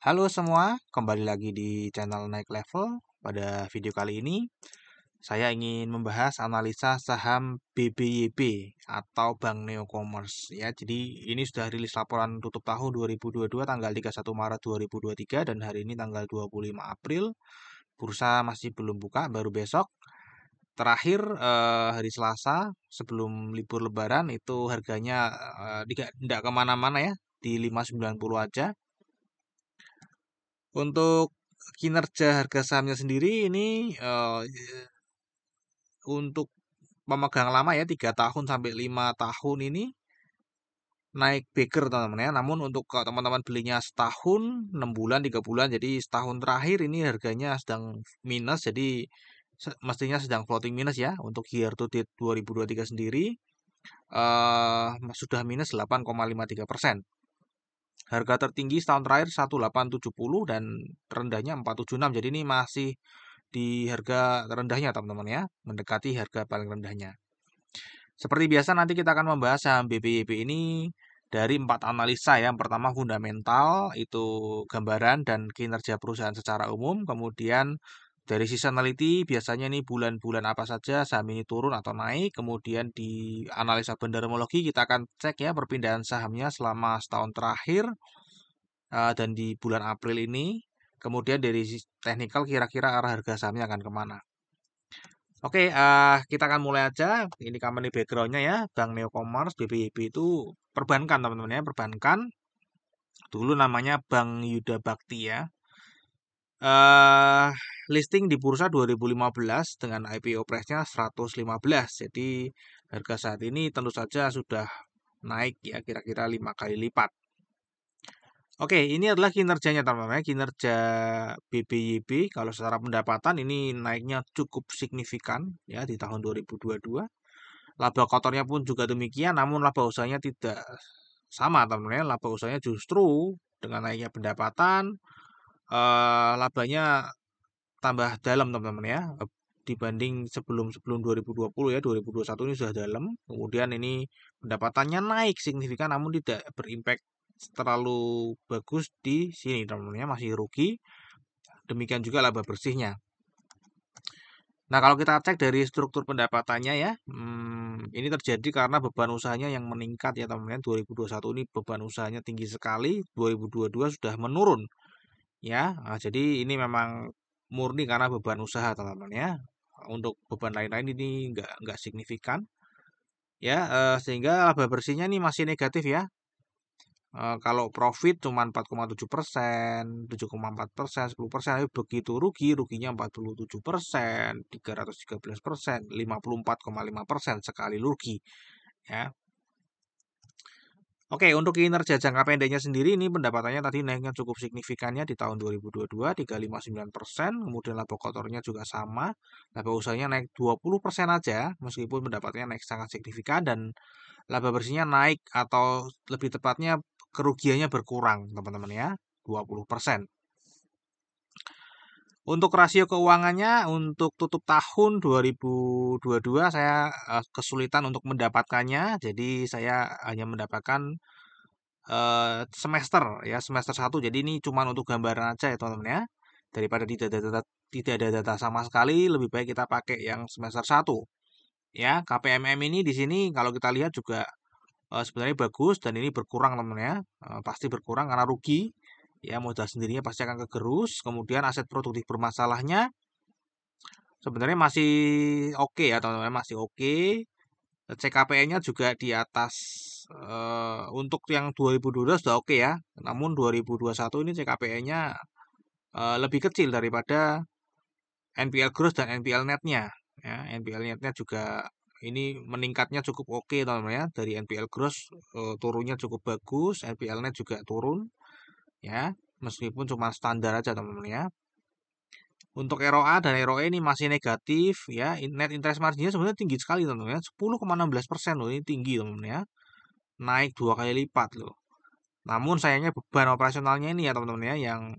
Halo semua, kembali lagi di channel Naik Level. Pada video kali ini, saya ingin membahas analisa saham BBYB atau Bank Neo Commerce ya. Jadi ini sudah rilis laporan tutup tahun 2022 tanggal 31 Maret 2023 dan hari ini tanggal 25 April. Bursa masih belum buka, baru besok. Terakhir hari Selasa sebelum libur Lebaran itu harganya tidak kemana-mana ya, di 590 aja. Untuk kinerja harga sahamnya sendiri ini untuk pemegang lama ya 3 tahun sampai 5 tahun ini naik baker teman-teman ya. Namun untuk kalau teman-teman belinya setahun, 6 bulan, 3 bulan, jadi setahun terakhir ini harganya sedang minus, jadi mestinya sedang floating minus ya. Untuk year to date 2023 sendiri sudah minus 8,53%. Harga tertinggi setahun terakhir 1870 dan terendahnya 476. Jadi ini masih di harga terendahnya teman-teman ya, mendekati harga paling rendahnya. Seperti biasa nanti kita akan membahas saham BBYB ini dari 4 analisa ya. Yang pertama fundamental, itu gambaran dan kinerja perusahaan secara umum. Kemudian dari seasonality, biasanya ini bulan-bulan apa saja saham ini turun atau naik. Kemudian di analisa bendermologi kita akan cek ya perpindahan sahamnya selama setahun terakhir dan di bulan April ini. Kemudian dari teknikal kira-kira arah harga sahamnya akan kemana. Oke, kita akan mulai aja. Ini company backgroundnya ya, Bank Neo Commerce, BBYB itu perbankan teman-teman ya, perbankan. Dulu namanya Bank Yuda Bakti ya. eh Listing di bursa 2015 dengan IPO price-nya 115. Jadi harga saat ini tentu saja sudah naik ya, kira-kira 5 kali lipat. Oke, ini adalah kinerjanya teman-teman ya. Kinerja BBYB kalau secara pendapatan ini naiknya cukup signifikan ya di tahun 2022. Laba kotornya pun juga demikian, namun laba usahanya tidak sama teman-teman ya. Laba usahanya justru dengan naiknya pendapatan, labanya tambah dalam teman-teman ya. Dibanding sebelum 2020 ya, 2021 ini sudah dalam. Kemudian ini pendapatannya naik signifikan, namun tidak berimpact terlalu bagus di sini teman-teman ya, masih rugi. Demikian juga laba bersihnya. Nah, kalau kita cek dari struktur pendapatannya ya, ini terjadi karena beban usahanya yang meningkat ya teman-teman. 2021 ini beban usahanya tinggi sekali, 2022 sudah menurun ya. Nah, jadi ini memang murni karena beban usaha teman-teman ya. Untuk beban lain-lain ini nggak signifikan ya, sehingga laba bersihnya ini masih negatif ya. Kalau profit cuma 4,7%, 7,4%, 10%, tapi begitu ruginya 47%, 313%, 54,5% sekali rugi ya. Oke, untuk kinerja jangka pendeknya sendiri ini pendapatannya tadi naiknya cukup signifikannya di tahun 2022 359%, kemudian laba kotornya juga sama, laba usahanya naik 20% aja meskipun pendapatannya naik sangat signifikan dan laba bersihnya naik atau lebih tepatnya kerugiannya berkurang teman-teman ya, 20%. Untuk rasio keuangannya untuk tutup tahun 2022 saya kesulitan untuk mendapatkannya, jadi saya hanya mendapatkan semester ya, semester 1. Jadi ini cuma untuk gambaran aja ya teman-teman ya. Daripada tidak ada data sama sekali, lebih baik kita pakai yang semester 1. Ya, KPMM ini di sini kalau kita lihat juga sebenarnya bagus dan ini berkurang teman-teman ya. Pasti berkurang karena rugi. Ya, modal sendirinya pasti akan kegerus. Kemudian aset produktif bermasalahnya sebenarnya masih oke ya teman-teman, masih oke. CKPN-nya juga di atas, untuk yang 2022 sudah oke ya. Namun 2021 ini CKPN-nya lebih kecil daripada NPL gross dan NPL net-nya. Ya, NPL net-nya juga ini meningkatnya cukup oke teman-teman ya. Dari NPL gross turunnya cukup bagus, NPL net juga turun ya. Meskipun cuma standar aja teman-teman ya. Untuk ROA dan ROE ini masih negatif ya. Net interest margin-nya sebenarnya tinggi sekali teman-teman ya. 10,16% loh, ini tinggi teman-teman ya. Naik 2 kali lipat loh. Namun sayangnya beban operasionalnya ini ya teman-teman ya yang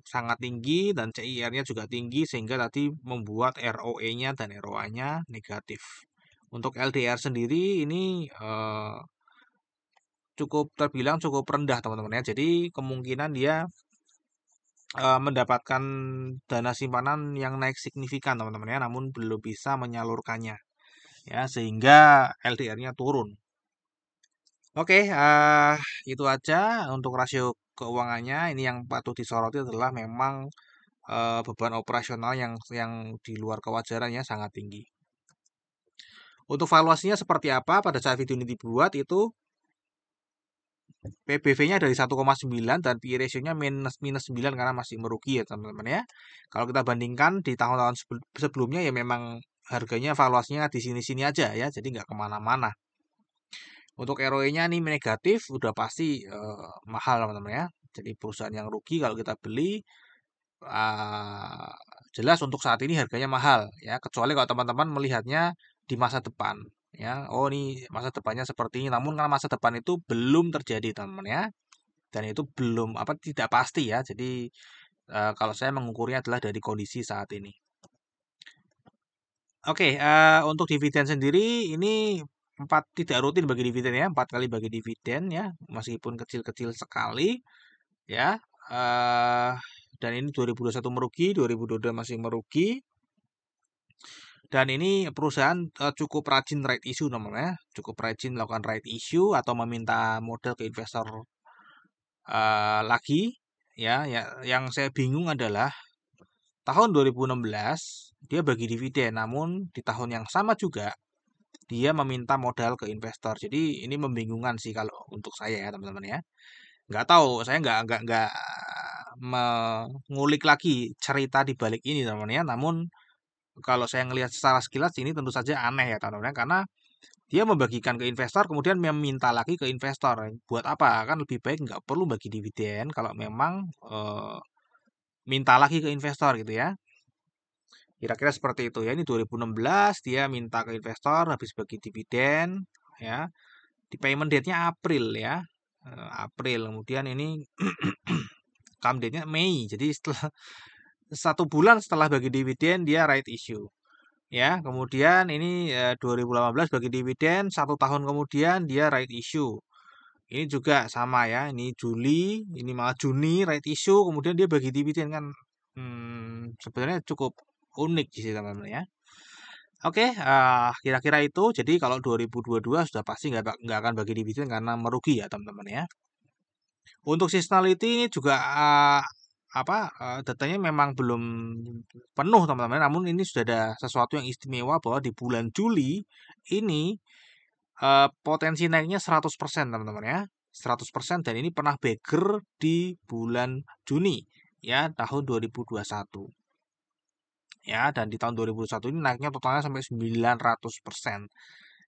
sangat tinggi dan CIR-nya juga tinggi sehingga tadi membuat ROE-nya dan ROA-nya negatif. Untuk LDR sendiri ini cukup terbilang cukup rendah teman-teman ya. Jadi kemungkinan dia mendapatkan dana simpanan yang naik signifikan teman-teman ya, namun belum bisa menyalurkannya ya, sehingga LDR-nya turun. Oke, itu aja untuk rasio keuangannya. Ini yang patut disoroti adalah memang beban operasional yang di luar kewajaran ya, sangat tinggi. Untuk valuasinya seperti apa pada saat video ini dibuat itu PBV-nya dari 1,9 dan PE ratio-nya minus 9 karena masih merugi ya teman-teman ya. Kalau kita bandingkan di tahun-tahun sebelumnya ya memang harganya valuasinya di sini-sini aja ya, jadi nggak kemana-mana. Untuk ROE-nya nih negatif, udah pasti mahal teman-teman ya. Jadi perusahaan yang rugi kalau kita beli, uh, jelas untuk saat ini harganya mahal ya. Kecuali kalau teman-teman melihatnya di masa depan ya. Oh ini masa depannya seperti ini. Namun karena masa depan itu belum terjadi teman-teman ya. Dan itu belum apa tidak pasti ya. Jadi kalau saya mengukurnya adalah dari kondisi saat ini. Oke, untuk dividen sendiri ini tidak rutin bagi dividen ya, 4 kali bagi dividen ya, meskipun kecil-kecil sekali ya. eh dan ini 2021 merugi, 2022 masih merugi. Dan ini perusahaan cukup rajin right issue namanya, cukup rajin melakukan right issue atau meminta modal ke investor lagi ya. Yang saya bingung adalah tahun 2016 dia bagi dividen, namun di tahun yang sama juga dia meminta modal ke investor. Jadi ini membingungkan sih kalau untuk saya ya teman-teman ya. Nggak tahu, saya nggak mengulik lagi cerita di balik ini teman-teman ya. Namun kalau saya ngelihat secara sekilas ini tentu saja aneh ya teman-teman ya. Karena dia membagikan ke investor kemudian meminta lagi ke investor. Buat apa? Kan lebih baik nggak perlu bagi dividen kalau memang minta lagi ke investor gitu ya. Kira-kira seperti itu ya. Ini 2016 dia minta ke investor habis bagi dividen ya. Di payment date-nya April ya. April. Kemudian ini come date-nya Mei. Jadi setelah 1 bulan setelah bagi dividen dia right issue. Ya, kemudian ini 2018 bagi dividen, 1 tahun kemudian dia right issue. Ini juga sama ya. Ini Juli, ini malah Juni right issue, kemudian dia bagi dividen kan. Sebenarnya cukup unik sih teman-teman ya. Oke, kira-kira itu. Jadi kalau 2022 sudah pasti nggak akan bagi dividen karena merugi ya teman-teman ya. Untuk seasonality ini juga datanya memang belum penuh teman-teman. Namun ini sudah ada sesuatu yang istimewa bahwa di bulan Juli ini potensi naiknya 100% teman-teman ya. 100% dan ini pernah beggar di bulan Juni ya tahun 2021. Ya, dan di tahun 2021 ini naiknya totalnya sampai 900%.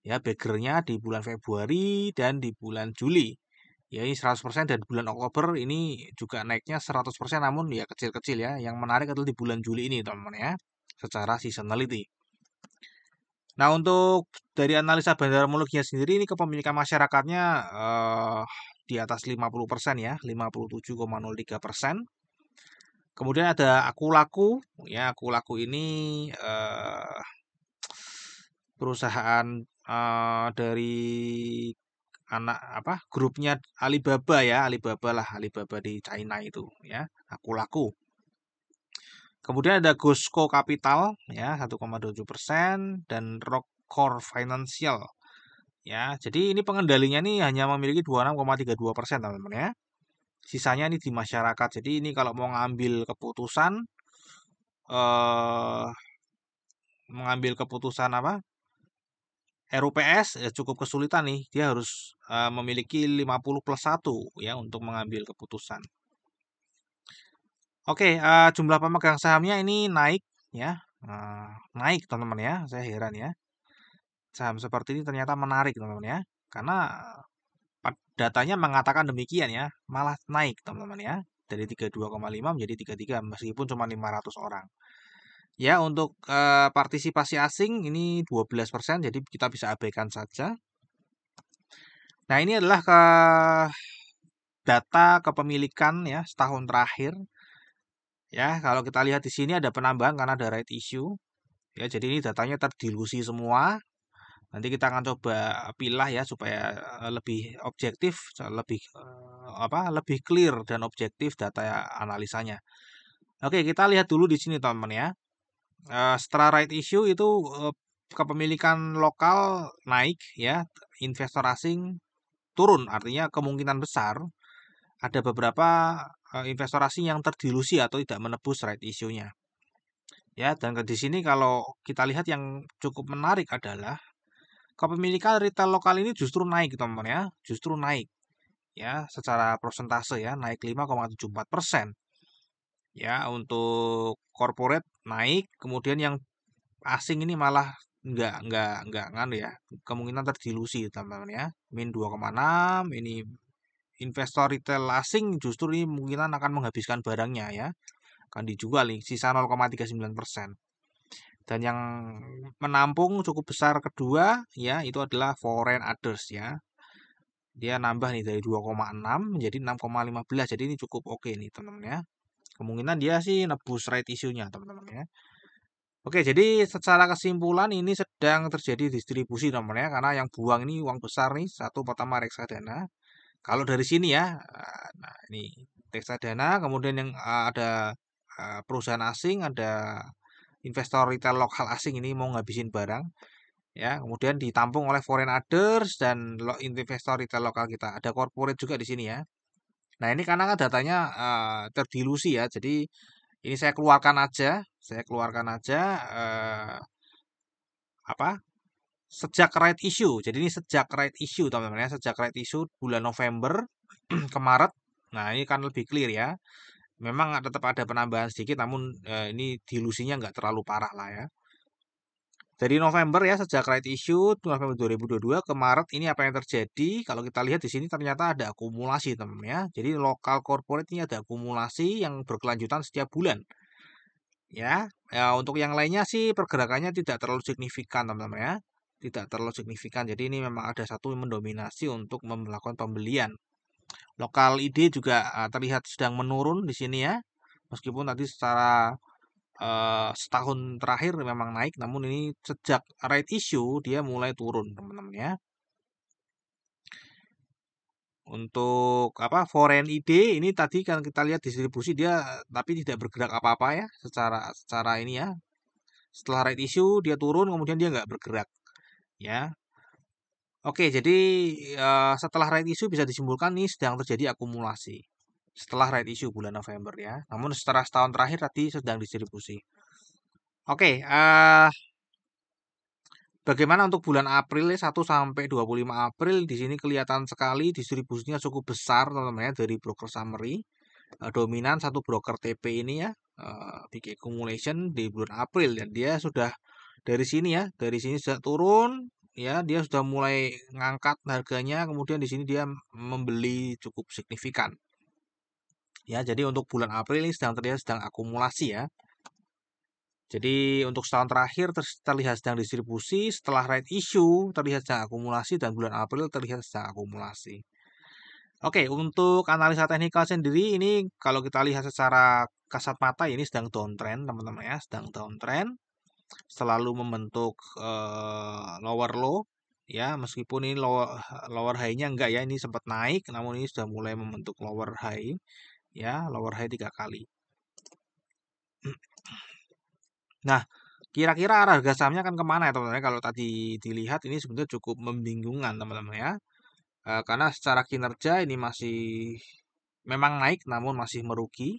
Ya, beggarnya di bulan Februari dan di bulan Juli. Ya, ini 100% dan bulan Oktober ini juga naiknya 100% namun ya kecil-kecil ya. Yang menarik adalah di bulan Juli ini, teman-teman ya, secara seasonality. Nah, untuk dari analisa bandarmologinya sendiri ini kepemilikan masyarakatnya di atas 50% ya, 57,03%. Kemudian ada Aku Laku, ya Aku Laku ini perusahaan dari anak grupnya Alibaba ya, Alibaba di China itu ya, Aku Laku. Kemudian ada Gosco Capital ya 1,7% dan Rockcore Financial ya. Jadi ini pengendalinya nih hanya memiliki 26,32% teman-teman ya. Sisanya ini di masyarakat. Jadi ini kalau mau ngambil keputusan eh mengambil keputusan RUPS ya cukup kesulitan nih. Dia harus memiliki 50+1 ya untuk mengambil keputusan. Oke, jumlah pemegang sahamnya ini naik ya. Naik teman-teman ya. Saya heran ya. Saham seperti ini ternyata menarik teman-teman ya. Karena datanya mengatakan demikian ya. Malah naik teman-teman ya. Dari 32,5 menjadi 33 meskipun cuma 500 orang. Ya, untuk partisipasi asing ini 12%, jadi kita bisa abaikan saja. Nah, ini adalah data kepemilikan ya setahun terakhir. Ya, kalau kita lihat di sini ada penambahan karena ada right issue. Ya, jadi ini datanya terdilusi semua. Nanti kita akan coba pilah ya supaya lebih objektif, lebih lebih clear dan objektif data analisanya. Oke, kita lihat dulu di sini teman-teman ya. Setelah right issue itu kepemilikan lokal naik ya, investor asing turun. Artinya kemungkinan besar ada beberapa investor asing yang terdilusi atau tidak menebus right issue-nya. Ya, dan di sini kalau kita lihat yang cukup menarik adalah kepemilikan retail lokal ini justru naik, teman-teman ya, justru naik ya secara persentase ya, naik 5,74%. Ya, untuk corporate naik, kemudian yang asing ini malah nggak nganu ya, kemungkinan terdilusi teman-teman ya, min 2,6. Ini investor retail asing justru ini kemungkinan akan menghabiskan barangnya ya, akan dijual nih, sisa 0,39%. Dan yang menampung cukup besar kedua ya itu adalah foreign others ya. Dia nambah nih dari 2,6 menjadi 6,15. Jadi ini cukup oke nih teman-teman ya. Kemungkinan dia sih nebus right issue-nya teman-teman ya. Oke, jadi secara kesimpulan ini sedang terjadi distribusi teman-teman ya, karena yang buang ini uang besar nih, satu pertama reksadana. Kalau dari sini ya, nah ini reksadana, kemudian yang ada perusahaan asing, ada investor retail lokal asing ini mau ngabisin barang, ya, kemudian ditampung oleh foreign others dan investor retail lokal kita. Ada corporate juga di sini ya. Nah ini karena kan datanya terdilusi ya, jadi ini saya keluarkan aja apa sejak right issue. Jadi ini sejak right issue teman-teman ya, sejak right issue bulan November ke Maret. Nah ini kan lebih clear ya. Memang tetap ada penambahan sedikit, namun ini dilusinya nggak terlalu parah lah ya. Dari November ya, sejak right issue November 2022 ke Maret ini apa yang terjadi? Kalau kita lihat di sini ternyata ada akumulasi teman-teman ya. Jadi lokal corporate ini ada akumulasi yang berkelanjutan setiap bulan. Ya, untuk yang lainnya sih pergerakannya tidak terlalu signifikan teman-teman ya. Tidak terlalu signifikan. Jadi ini memang ada satu yang mendominasi untuk melakukan pembelian. Lokal ID juga terlihat sedang menurun di sini ya. Meskipun tadi secara setahun terakhir memang naik, namun ini sejak right issue dia mulai turun teman-teman ya. Untuk apa foreign ID ini tadi kan kita lihat distribusi dia tapi tidak bergerak apa-apa ya secara ini ya. Setelah right issue dia turun kemudian dia nggak bergerak ya. Oke, jadi setelah right issue bisa disimpulkan nih sedang terjadi akumulasi. Setelah right issue bulan November ya. Namun setelah setahun terakhir tadi sedang distribusi. Oke, bagaimana untuk bulan April ya 1 sampai 25 April di sini kelihatan sekali distribusinya cukup besar teman-teman ya dari broker summary. Dominan satu broker TP ini ya, big accumulation di bulan April dan dia sudah dari sini ya, dari sini sudah turun ya, dia sudah mulai ngangkat harganya, kemudian di sini dia membeli cukup signifikan. Ya, jadi untuk bulan April ini sedang terlihat sedang akumulasi ya. Jadi untuk setahun terakhir terlihat sedang distribusi, setelah right issue terlihat sedang akumulasi dan bulan April terlihat sedang akumulasi. Oke, untuk analisa teknikal sendiri ini kalau kita lihat secara kasat mata ini sedang downtrend teman-teman ya, sedang downtrend. Selalu membentuk lower low ya, meskipun ini lower high-nya enggak ya, ini sempat naik namun ini sudah mulai membentuk lower high ya, lower high 3 kali. Nah, kira-kira arah harga sahamnya akan kemana ya teman-teman? Kalau tadi dilihat ini sebenarnya cukup membingungkan teman-teman ya. Karena secara kinerja ini masih memang naik namun masih merugi.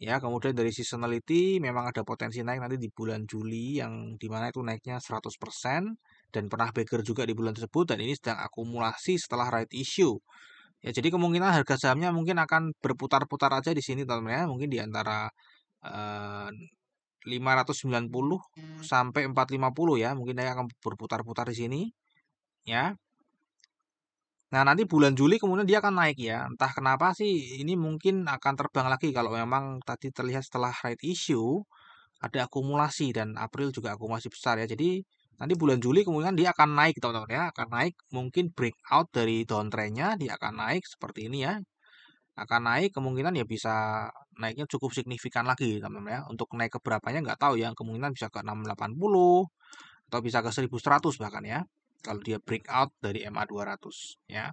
Ya, kemudian dari seasonality memang ada potensi naik nanti di bulan Juli yang dimana itu naiknya 100% dan pernah beggar juga di bulan tersebut dan ini sedang akumulasi setelah right issue. Ya, jadi kemungkinan harga sahamnya mungkin akan berputar-putar aja di sini teman-teman ya, mungkin di antara eh, 590 sampai 450 ya, mungkin dia akan berputar-putar di sini ya. Nah, nanti bulan Juli kemudian dia akan naik ya. Entah kenapa sih ini mungkin akan terbang lagi kalau memang tadi terlihat setelah right issue ada akumulasi dan April juga akumulasi besar ya. Jadi nanti bulan Juli kemudian dia akan naik teman-teman ya, akan naik mungkin breakout dari downtrendnya dia akan naik seperti ini ya. Akan naik kemungkinan ya bisa naiknya cukup signifikan lagi teman-teman ya. Untuk naik ke berapanya nggak tahu ya, kemungkinan bisa ke 680 atau bisa ke 1100 bahkan ya. Kalau dia breakout dari MA 200 ya.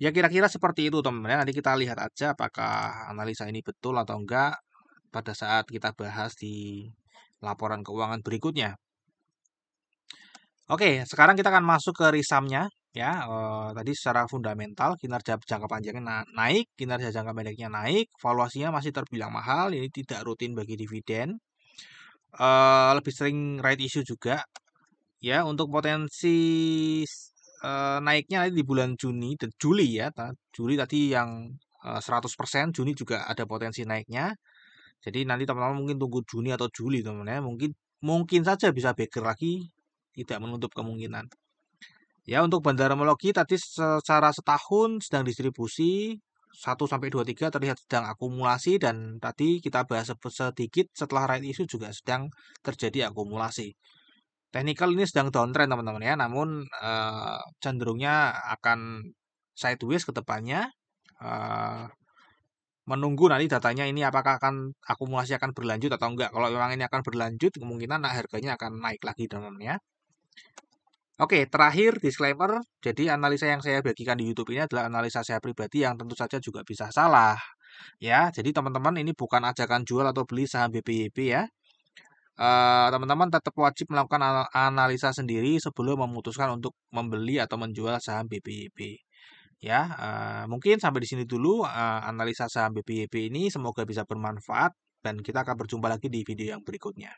Ya kira-kira seperti itu teman-teman ya. Nanti kita lihat aja apakah analisa ini betul atau enggak. pada saat kita bahas di laporan keuangan berikutnya. Oke, sekarang kita akan masuk ke risamnya ya. Tadi secara fundamental kinerja jangka panjangnya naik, kinerja jangka pendeknya naik, valuasinya masih terbilang mahal, ini tidak rutin bagi dividen. Lebih sering right issue juga. Ya, untuk potensi naiknya nanti di bulan Juni dan Juli ya. Juli tadi yang 100%, Juni juga ada potensi naiknya. Jadi nanti teman-teman mungkin tunggu Juni atau Juli teman-teman ya. Mungkin saja bisa backer lagi, tidak menutup kemungkinan. Ya, untuk bandarmologi tadi secara setahun sedang distribusi 1 sampai 23 terlihat sedang akumulasi, dan tadi kita bahas sedikit setelah right issue juga sedang terjadi akumulasi. Technical ini sedang downtrend teman-teman ya, namun cenderungnya akan sideways ke depannya. Menunggu nanti datanya ini apakah akan akumulasi akan berlanjut atau enggak. Kalau memang ini akan berlanjut, kemungkinan harganya akan naik lagi teman-teman ya. Oke, terakhir disclaimer. Jadi analisa yang saya bagikan di YouTube ini adalah analisa saya pribadi yang tentu saja juga bisa salah. Ya, jadi teman-teman ini bukan ajakan jual atau beli saham BPYP ya. Teman-teman tetap wajib melakukan analisa sendiri sebelum memutuskan untuk membeli atau menjual saham BPYP. Ya, mungkin sampai di sini dulu analisa saham BPYP ini. Semoga bisa bermanfaat dan kita akan berjumpa lagi di video yang berikutnya.